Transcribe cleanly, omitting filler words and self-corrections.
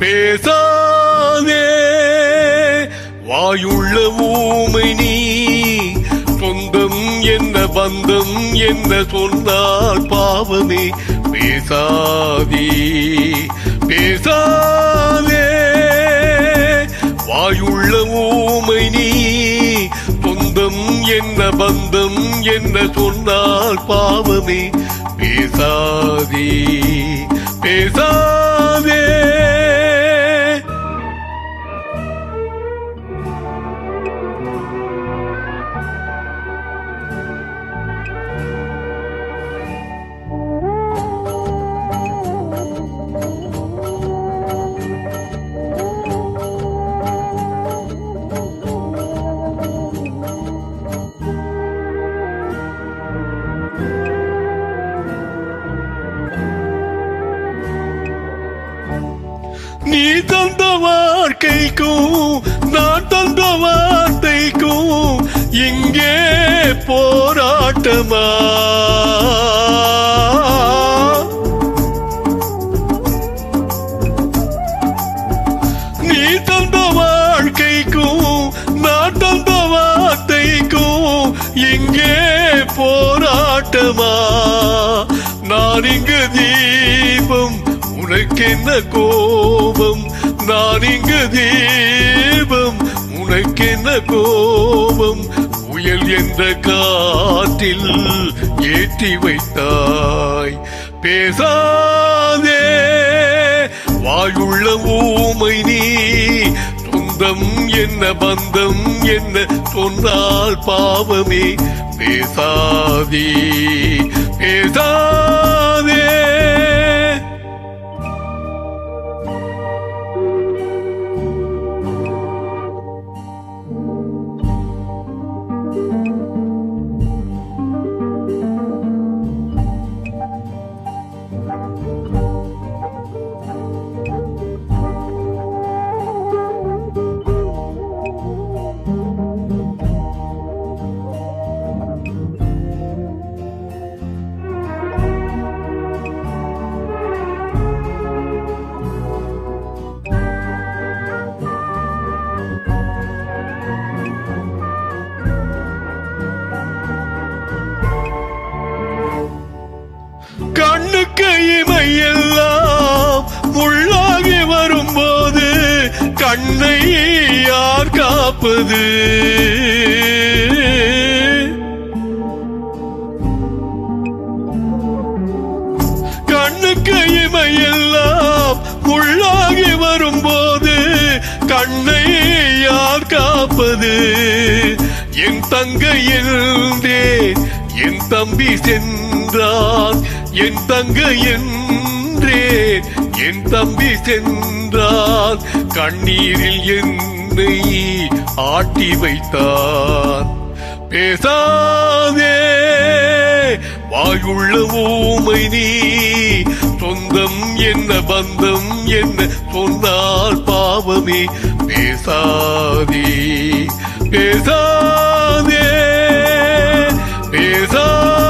பேசாதே வாயுள்ள ஊமை நீ, சொந்தம் என்ன பந்தம் என்ன சொன்னால் பாவமே. பேசாதே பேசாதே வாயுள்ள ஊமை நீ, சொந்தம் என்ன பந்தம் என்ன சொன்னால் பாவமே. பேசாதே பேசாதே. நீ தந்த வாழ்க்கைக்கும் நான் தந்த வார்த்தைக்கும் இங்கே போராட்டமா? நீ தந்த வாழ்க்கைக்கும் நான் தந்த வார்த்தைக்கும் இங்கே போராட்டமா? நான் இங்கு தீபம் உனக்கென்ன கோபம்? நான் இங்கு தீபம் உனக்கென்ன கோபம்? புயல் என்ற காற்றில் ஏற்றி வைத்தாய். பேசாதே வாயுள்ள ஊமை நீ, சொந்தம் என்ன பந்தம் என்ன சொன்னால் பாவமே. பேசாதே பேசாதே. கண்ணுக்கு இமையெல்லாம் முள்ளாகி வரும்போது கண்ணை யார் காப்பது? கண்ணுக்கு இமையெல்லாம் முள்ளாகி வரும்போது கண்ணை யார் காப்பது? என் தங்கை என்றேன் என் தம்பி சென்றான், என் தங்கை என்றேன் என் தம்பி சென்றான். கண்ணீரில் என்னை ஆட்டி வைத்தான். பேசாதே வாயுள்ள ஊமை நீ, சொந்தம் என்ன பந்தம் என்ன சொன்னால் பாவமே. பேசாதே பேசாதே பேசாதே.